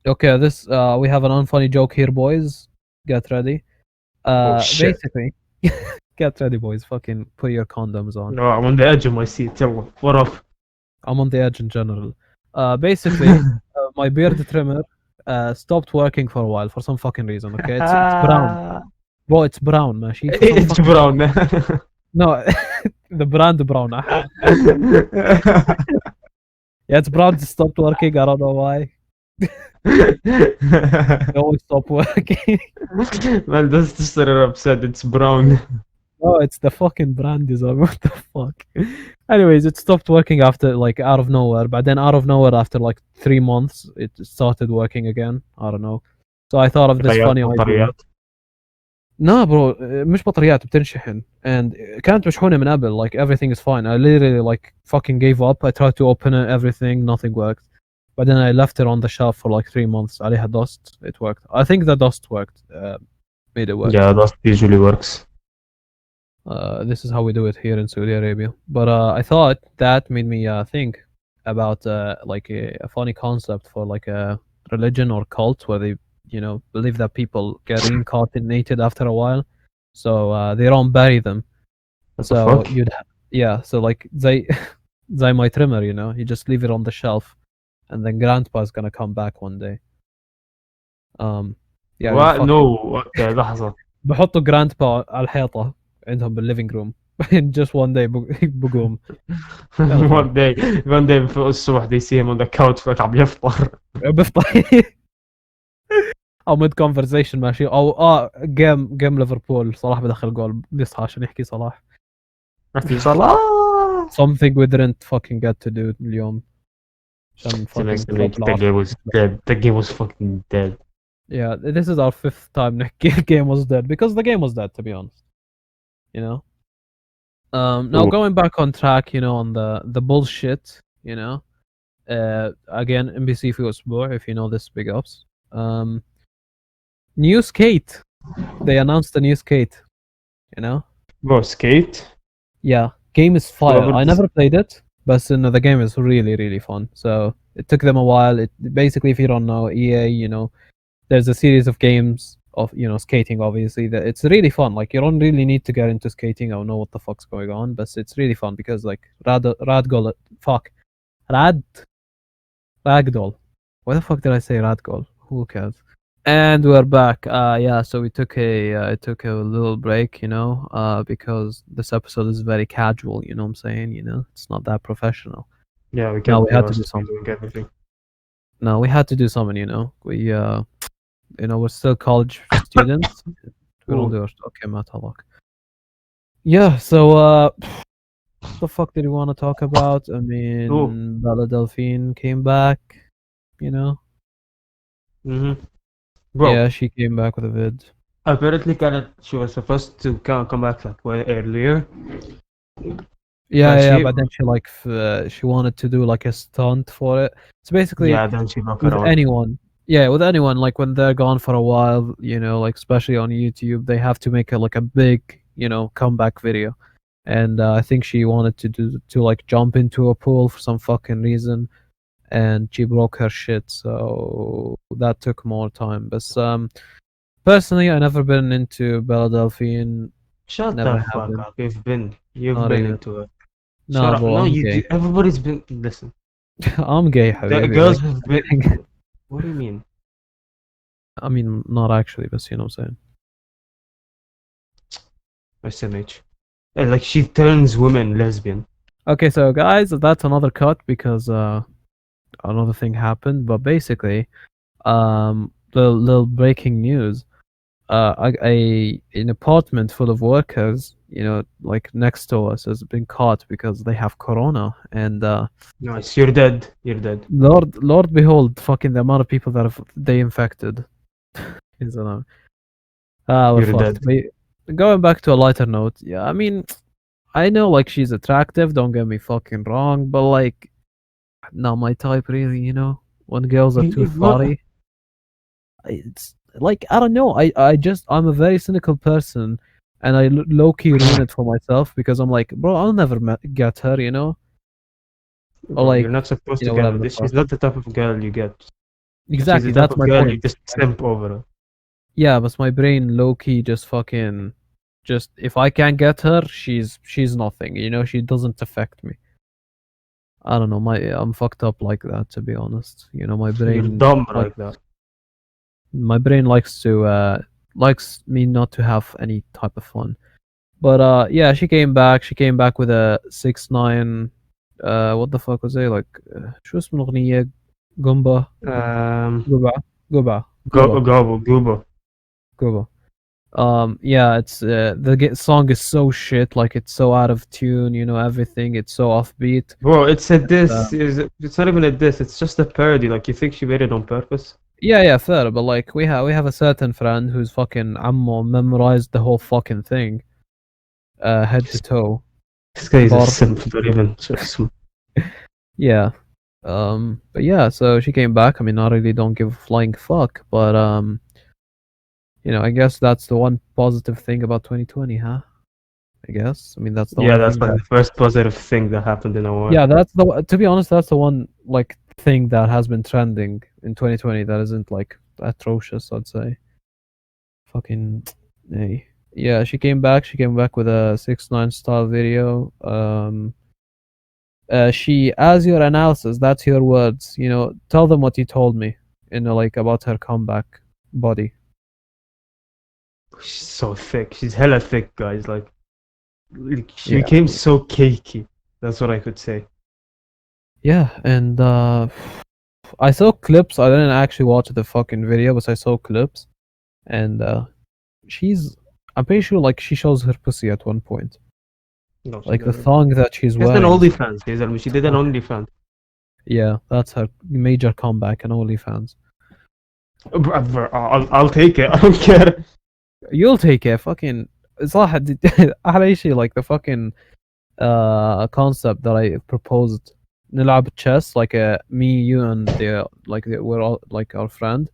Okay, this we have an unfunny joke here, boys. Get ready. Oh shit. Basically, get ready, boys. Fucking put your condoms on. No, I'm on the edge of my seat. يلا. What up? I'm on the edge in general. Basically, my beard trimmer stopped working for a while for some fucking reason. Okay, it's brown, bro. It's brown, ماشي. It's brown. No, the brand brown. Yeah, it's brown. It stopped working. I don't know why. They always stop working. Man, that's just that upset. It's brown. Oh, it's the fucking brand design. What the fuck? Anyways, it stopped working after like out of nowhere, but then out of nowhere after like 3 months, it started working again. I don't know. So I thought of this funny idea. No, bro, مش بطاريات بتنشحن, and كانت مشحونة من قبل. Like everything is fine. I literally like fucking gave up. I tried to open it, everything, nothing worked. But then I left it on the shelf for like 3 months. عليها dust. It worked. I think the dust worked. Made it work. Yeah, dust usually works. This is how we do it here in Saudi Arabia. But I thought that made me think about like a funny concept for like a religion or cult where they, you know, believe that people get reincarnated after a while, so they don't bury them. What So the fuck? yeah, so like they my trimmer, you know, you just leave it on the shelf, and then grandpa's gonna come back one day. Yeah, What? No. Okay, لحظة. بحطوا grandpa على الحيطة عندهم بالليفينج روم. Just one day بقوم. one day بفوق الصبح they see him on the couch like عم يفطر. بفطر. او ميد كونفرزيشن ماشي, او جيم ليفربول صلاح بدخل جول, بيصحى عشان يحكي صلاح. في صلاح. Something we didn't fucking get to do اليوم. عشان fucking the game was dead. The game was fucking dead. Yeah, this is our 5th time the game was dead, because the game was dead, to be honest. You know. Now Ooh. going back on track, you know, on the bullshit, you know. Again, NBC في أسبوع, if you know this, big ups. New skate. They announced a new skate. You know? Bro, skate. Yeah, game is fire. Whoever I this. never played it, but the game is really, really fun. So it took them a while. It basically, if you don't know, EA, there's a series of games of skating. Obviously, that it's really fun. Like you don't really need to get into skating or know what the fuck's going on, but it's really fun because like Rad Ragdoll. Why the fuck did I say Radgol? Who cares? And we're back. Yeah, so we took a little break, because this episode is very casual. You know what I'm saying? It's not that professional. Yeah, we No, can't we be had to asked do to be something. doing everything. No, we had to do something. We're still college students. We don't Ooh. do it. Okay, Matalok. Yeah. So, what the fuck did we want to talk about? I Ooh. mean, Bella Delphine came back. You know. Bro, Yeah, she came back with a vid. apparently she was supposed to come back like way earlier, Yeah, but yeah, but then she wanted to do like a stunt for it. So basically, then she broke her with arm. anyone, yeah, with anyone, like when they're gone for a while, like especially on YouTube, they have to make a big, comeback video. And I think she wanted to like jump into a pool for some fucking reason, and she broke her shit. So that took more time. But personally, I never been into Bella Delphine. Shut Never the have fuck been. up. You've Not been really. into it. Shut Nah, up. bro, No, I'm gay. everybody's been. Listen, I'm gay, the حبيبي. girls Like, have I'm been. kidding. What do you mean? I mean, not actually, but you know what I'm saying. SMH. Like she turns women lesbian. Okay, so guys, that's another cut because another thing happened. But basically, little breaking news. An apartment full of workers, like next to us, has been caught because they have corona, and Nice. You're dead. You're dead. Lord behold, fucking the amount of people that have they infected. Is we're You're fucked. dead. But going back to a lighter note, yeah, I mean, I know like she's attractive, don't get me fucking wrong, but like not my type really, when girls are too What? thoughty. It's like I don't know. I'm a very cynical person, and I low key ruin it for myself because I'm like, bro, I'll never get her, or Bro, you're like, not supposed to get whatever her. the She's fuck. not the type of girl you get. She's the Exactly, type that's of my girl you point. just simp over her. Yeah, but my brain low key just fucking just if I can't get her, she's nothing. She doesn't affect me. I don't know. I'm fucked up like that, to be honest. My You're brain dumb like like that. my brain likes me not to have any type of fun. But yeah, she came back. She came back with a 6ix9ine. What the fuck was it like? شو اسم الأغنية؟ Gumba, Um, Guba, Guba, Guba, Goobo. Guba. Yeah, it's song is so shit. Like it's so out of tune. Everything. It's so offbeat. Bro, it's a Uh, diss. It's not even a diss. It's just a parody. Like you think she made it on purpose? Yeah, yeah, fair. But like we have a certain friend who's fucking ammo memorized the whole fucking thing, head to toe. This guy is a Bar. simp. Don't even trust him. Yeah. But yeah, so she came back. I mean, I really don't give a flying fuck, but I guess that's the one positive thing about 2020, huh? I guess. I mean, that's the Yeah, only that's thing like that. the first positive thing that happened in a while. Yeah, to be honest, that's the one like thing that has been trending in 2020 that isn't like atrocious, I'd say. Fucking hey. Yeah, she came back. She came back with a 6ix9ine style video. She, as your analysis, that's your words. Tell them what you told me. Like about her comeback body. She's so thick. She's hella thick, guys. Like she Yeah, became so cakey. That's what I could say. yeah, and I saw clips. I didn't actually watch the fucking video, but I saw clips, and she's. I'm pretty sure like she shows her pussy at one point. No, she Like the doesn't. thong that she's She has an wearing. OnlyFans. She did an Oh, OnlyFans. yeah, that's her major comeback and OnlyFans. I'll take it. I don't care. You'll take it. Fucking صراحة أحلى شيء like the fucking concept that I proposed نلعب chess, like me, you, and we're all like our friend,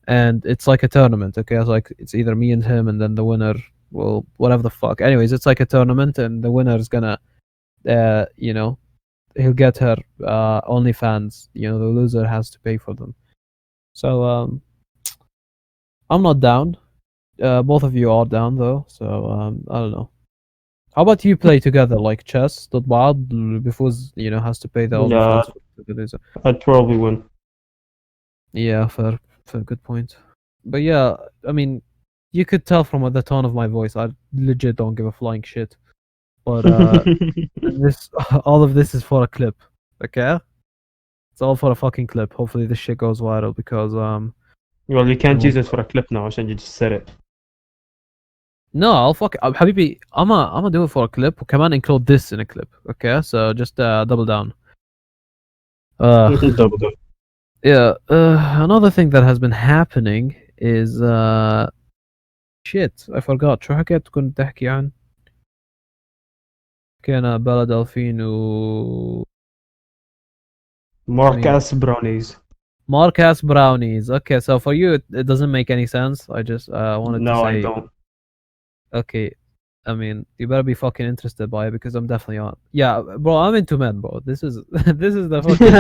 and it's like a tournament. Okay, it's like it's either me and him, and then the winner will whatever the fuck. Anyways, it's like a tournament, and the winner is gonna, you know, he'll get her OnlyFans. You know, the loser has to pay for them. So I'm not down. Both of you are down though, so I don't know. How about you play together like chess? Wild before has to pay the Yeah, OnlyFans for the loser. I'd probably win. Yeah, fair, good point. But yeah, I mean, you could tell from the tone of my voice, I legit don't give a flying shit. But this all of this is for a clip, okay? It's all for a fucking clip. Hopefully this shit goes viral because Well, you you can't know, use it for a clip now عشان you just said it. no, I'll fuck حبيبي. I'm gonna do it for a clip وكمان include this in a clip, okay? So just double down. Double double. Yeah, another thing that has been happening is shit, I forgot. شو حكيت كنت تحكي عن؟ كان بلا delphine و مين؟ Marcus brownies. Marcus brownies. Okay, so for you it doesn't make any sense. I just wanted to No, I say, don't. okay, I mean, you better be fucking interested by it because I'm definitely on. Yeah, bro, I'm into men, bro. This is this is the fucking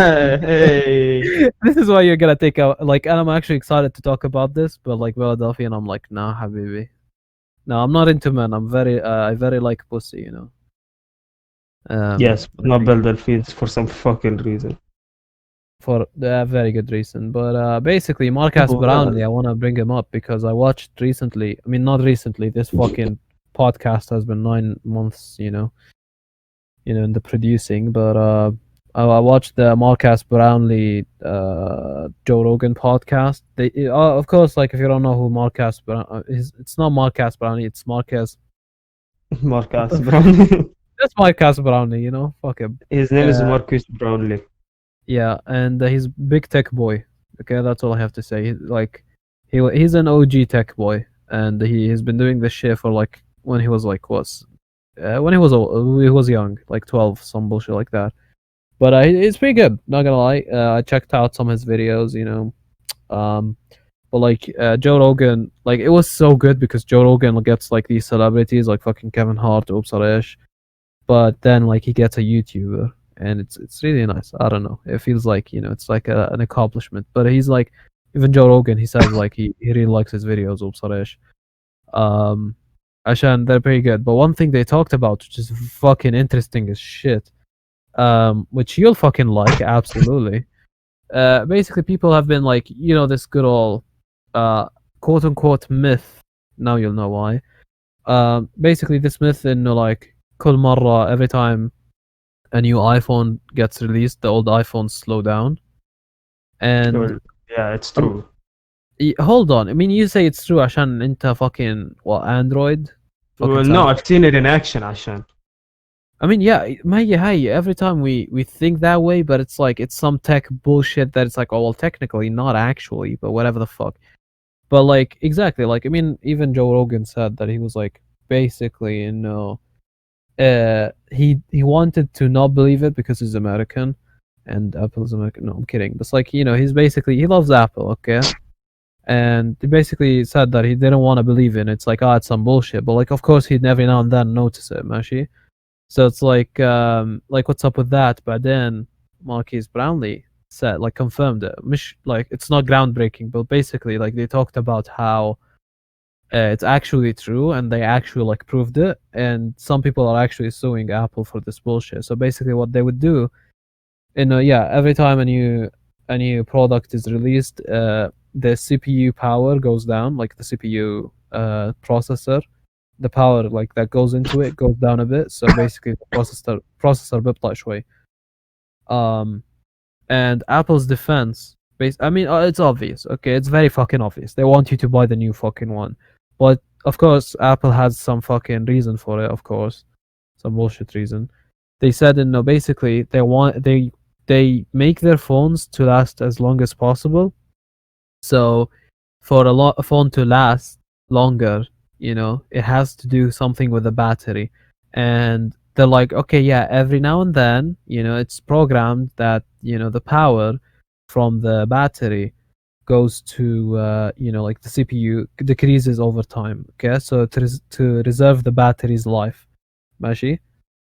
Hey. this is why you're gonna take out like, and I'm actually excited to talk about this, but like Philadelphia, and I'm like, nah, habibi. No, I'm not into men. I very like pussy, you know. Yes, but not Very, belle delphines for some fucking reason. for a very good reason. But basically, Marcus Well, Brownlee, I want to bring him up because I watched recently. I mean, not recently. This fucking podcast has been 9 months, in the producing. But I watched the Marcus Brownlee Joe Rogan podcast. Of course, like if you don't know who Marcus Brown is, it's not Marcus Brownlee. It's Marcus. What Marcus the Brownlee. That's Marcus Brownlee, you know. Fuck him. His name is Uh, Marcus Brownlee. Yeah, and he's big tech boy. Okay, that's all I have to say. He's an OG tech boy, and he's been doing this shit for like when he was like when he was young, like 12, some bullshit like that. But it's pretty good. Not gonna lie. I checked out some of his videos, Um, but like Joe Rogan, like it was so good because Joe Rogan gets like these celebrities like fucking Kevin Hart, Oops but then like he gets a YouTuber, and it's really nice. I don't know. It feels like it's like an accomplishment. But he's like, even Joe Rogan, he says like he really likes his videos وبصراحة. عشان they're pretty good. But one thing they talked about, which is fucking interesting as shit, which you'll fucking like absolutely. Basically, people have been like, this good old quote unquote myth. Now you'll know why. Basically, this myth in like كل مرة, every time a new iPhone gets released, the old iPhones slow down. And Well, yeah, it's true. hold on, I mean, you say it's true عشان انت fucking what, Android? Fucking Well, no, Samsung. I've seen it in action عشان. I mean, yeah, ما هي هاي, every time we think that way, but it's like it's some tech bullshit that it's like, oh well, technically not actually, but whatever the fuck. But like exactly, like I mean, even Joe Rogan said that he was like basically, he wanted to not believe it because he's American, and Apple's American. No, I'm kidding. But it's like he loves Apple, okay, and he basically said that he didn't want to believe in it. It's like, it's some bullshit, but like of course he'd every now and then notice it, Mashi. So it's like what's up with that? But then Marquise Brownlee said, like, confirmed it. Like it's not groundbreaking, but basically like they talked about how it's actually true, and they actually like proved it, and some people are actually suing Apple for this bullshit. So basically what they would do, every time a new product is released, the CPU power goes down, like the CPU processor, the power like that goes into it goes down a bit. So basically the processor بيبطأ شوي. And Apple's defense, I mean, it's obvious. Okay, it's very fucking obvious. They want you to buy the new fucking one, but of course, Apple has some fucking reason for it. Of course, some bullshit reason. They said, no, basically, they make their phones to last as long as possible. So, for a phone to last longer, it has to do something with the battery, and they're like, okay, yeah, every now and then, it's programmed that, the power from the battery goes to, like the CPU decreases over time. Okay, so to reserve the battery's life. ماشي.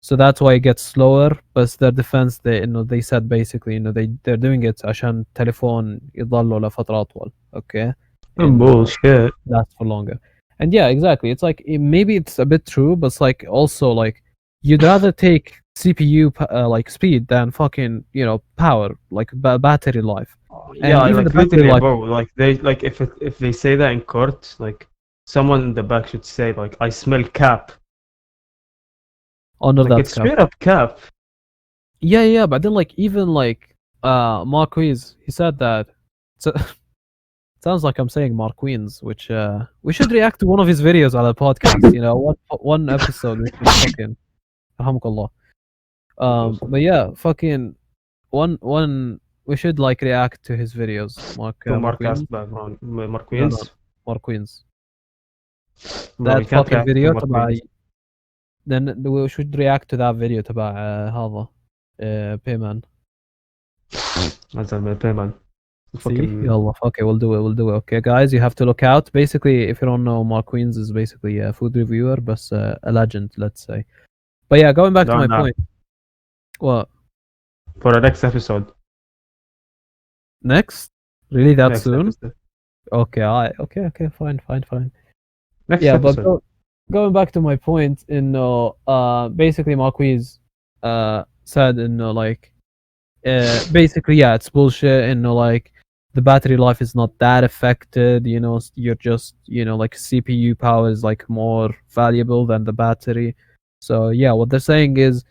So that's why it gets slower. But their defense, they said basically, they're doing it عشان التليفون يضلوا لفترة أطول. Okay, and Bullshit. last for longer. And yeah, exactly. It's like maybe it's a bit true, but it's like also like you'd rather take CPU like speed than fucking power like battery life. Yeah, And even the like battery literally, life bro. Like they like if they say that in court, like someone in the back should say like, "I smell cap." under Like that it's cap. straight up cap. Yeah, but then like even like Marquise, he said that. So sounds like I'm saying Marqueens, which we should react to one of his videos on the podcast. One episode we should fucking Alhamdulillah. But yeah, fucking one we should like react to his videos, To Marqueens. Marcus background, No, Marquins. Marqueens. Bro, That you can't fucking react to video تبع Marquins. then we should react to that video تبع هذا Payman. As a payment. See? Fucking Yallah, okay, we'll do it. Okay, guys, you have to look out. Basically, if you don't know, Mark Queens is basically a food reviewer, but a legend, let's say. But yeah, going back to no, my no. point. What? For the next episode. Next? Really that Next soon? episode. Okay, okay, fine. Next Yeah, but episode. going back to my point, basically Marquise said like basically yeah, it's bullshit, like the battery life is not that affected, you're just like CPU power is like more valuable than the battery. So yeah, what they're saying is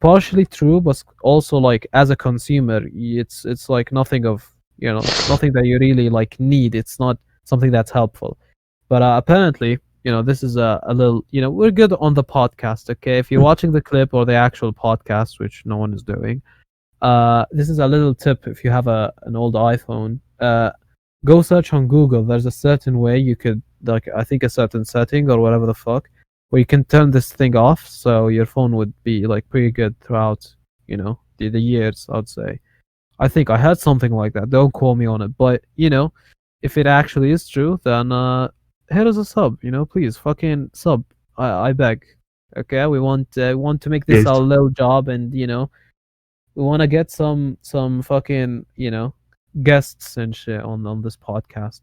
partially true, but also like as a consumer, it's like nothing of nothing that you really like need. It's not something that's helpful. But apparently, this is a little, we're good on the podcast. Okay, if you're watching the clip or the actual podcast, which no one is doing, this is a little tip. If you have an old iPhone, go search on Google. There's a certain way you could like, I think a certain setting or whatever the fuck, where you can turn this thing off, so your phone would be like pretty good throughout, the years. I'd say. I think I had something like that. Don't quote me on it, but if it actually is true, then hit us a sub. Please, fucking sub. I beg. Okay, we want to make this Yes. our little job, and we want to get some fucking guests and shit on this podcast.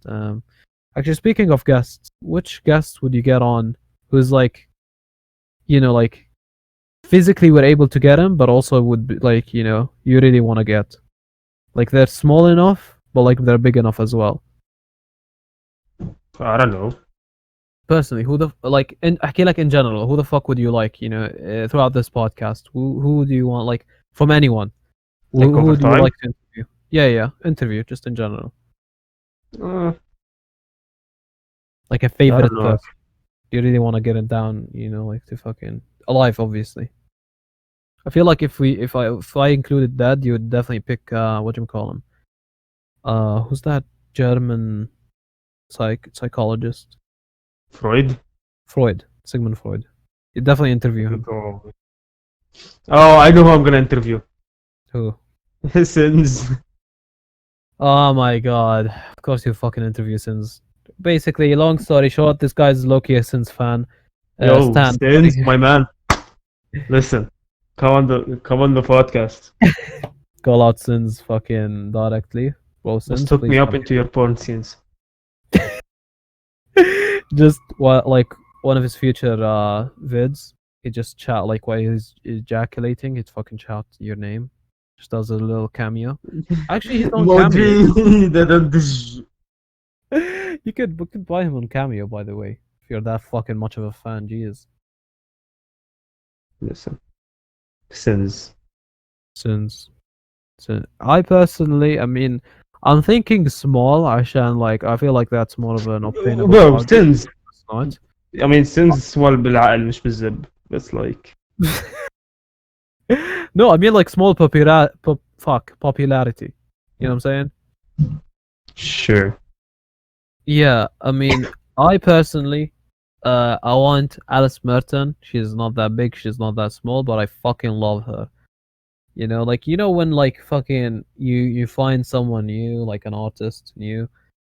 Actually, speaking of guests, which guests would you get on? Who's like, like physically we're able to get them, but also would be like you really want to get, like they're small enough, but like they're big enough as well. I don't know. Personally, who the like in general, who the fuck would you like? Throughout this podcast, who do you want like from anyone? Like Who over do you time. like to interview? Yeah, interview just in general. Like a I favorite don't know. person. You really want to get it down, like to fucking alive, obviously. I feel like if I included that, you would definitely pick what you call him. Who's that German psychologist? Freud. Freud, Sigmund Freud. You definitely interview him. Oh, I know who I'm gonna interview. Who? Sins. Oh my god! Of course you fucking interview Sins. Basically, long story short, this guy's Loki a Sins fan. Yo, Stan, Sins, my man. Listen, come on the podcast. call out Sins fucking directly. Bro, Sins, Just hook please me up come. into your porn scenes. Just like one of his future vids, he just chat like while he's ejaculating, he'd fucking shout your name. Just does a little cameo. Actually, he's on Cameo. You could buy him on Cameo, by the way, if you're that fucking much of a fan. Jeez. Listen, Sins. Since I personally, I mean, I'm thinking small. Like I feel like that's more of an obtainable Bro, target. Sins. It's not. I mean, Sins small بالعقل مش بالزب. It's like. No, I mean like small popularity. You know what I'm saying? Sure. Yeah, I mean, I personally I want Alice Merton. She's not that big, she's not that small, but I fucking love her. You know, like when like fucking you find someone new, like an artist new,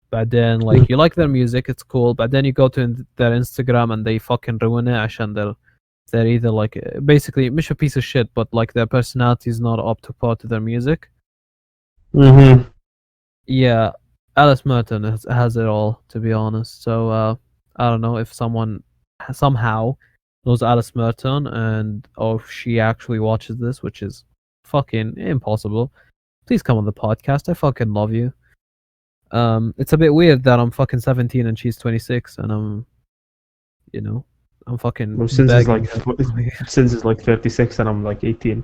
but then like you like their music, it's cool, but then you go to their Instagram and they fucking ruin it عشان they're either like basically مش a piece of shit, but like their personality is not up to par to their music. Mm-hmm. Yeah, Alice Merton has it all, to be honest. So I don't know if someone somehow knows Alice Merton and or if she actually watches this, which is fucking impossible. Please come on the podcast. I fucking love you. It's a bit weird that I'm fucking 17 and she's 26, and I'm fucking Well, since it's begging like her. since it's like 36 and I'm like 18,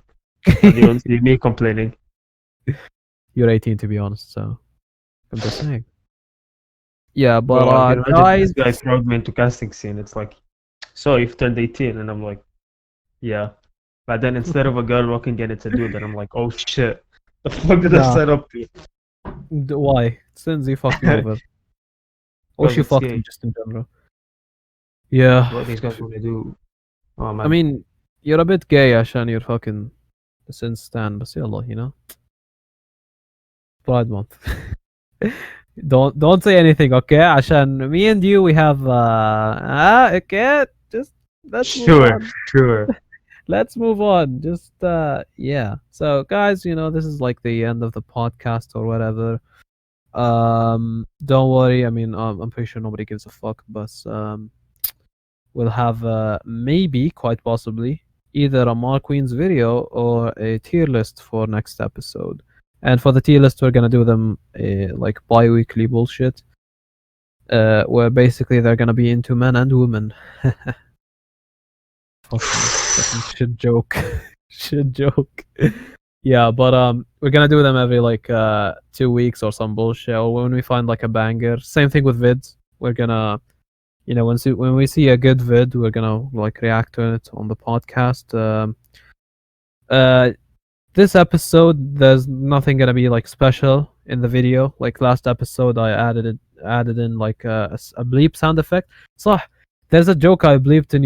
and you don't see me complaining. You're 18, to be honest, so I'm just saying. Yeah, but Bro, I can imagine guys, this guy throwing me into casting scene. It's like, so you've turned 18, and I'm like, yeah. But then instead of a girl walking in, it's a dude, and I'm like, oh shit, the fuck did I nah, sign up to? why? Since you fucked me over. Or Because she it's fucked gay. me just in general. Yeah. What these guys want to do? Oh I man. mean, you're a bit gay عشان you're fucking since Stan, بس يلا, Pride month. Don't say anything, okay? عشان me and you we have okay, just let's move Sure, on. sure. Let's move on. Just yeah. So guys, this is like the end of the podcast or whatever. Don't worry. I mean, I'm pretty sure nobody gives a fuck, but we'll have maybe, quite possibly, either a Mark Queen's video or a tier list for next episode. And for the tier list, we're gonna do them like bi-weekly bullshit, where basically they're gonna be into men and women. Fucking shit joke, shit joke. Yeah, but we're gonna do them every like 2 weeks or some bullshit, or when we find like a banger. Same thing with vids. We're gonna when we see a good vid, we're gonna like react to it on the podcast. This episode, there's nothing gonna be like special in the video. Like last episode, I added in like a bleep sound effect. So there's a joke I bleeped in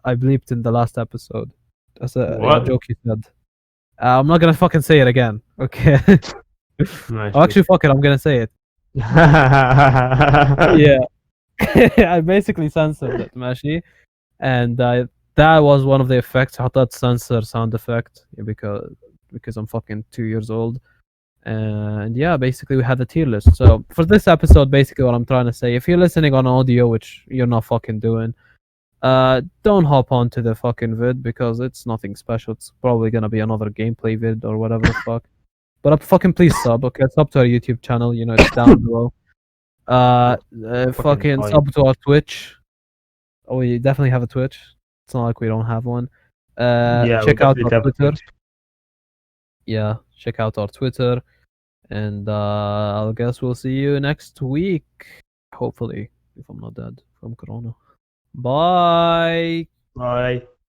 I bleeped in the last episode. That's a What? joke you said. I'm not gonna fucking say it again. Okay. Nice. Oh, actually, fuck it. I'm gonna say it. Yeah. I basically censored it, ماشي, and that was one of the effects. حطيت censor sound effect because I'm fucking 2 years old, and yeah, basically we had a tier list. So for this episode, basically what I'm trying to say, if you're listening on audio, which you're not fucking doing, don't hop onto the fucking vid because it's nothing special. It's probably gonna be another gameplay vid or whatever the fuck. But fucking please sub, okay? Sub to our YouTube channel. It's down below. Fucking fine. sub to our Twitch. Oh, we definitely have a Twitch. It's not like we don't have one. Yeah, we Check out definitely our have a Twitter. Twitch. Yeah, check out our Twitter. And I guess we'll see you next week. Hopefully, if I'm not dead from Corona. Bye. Bye.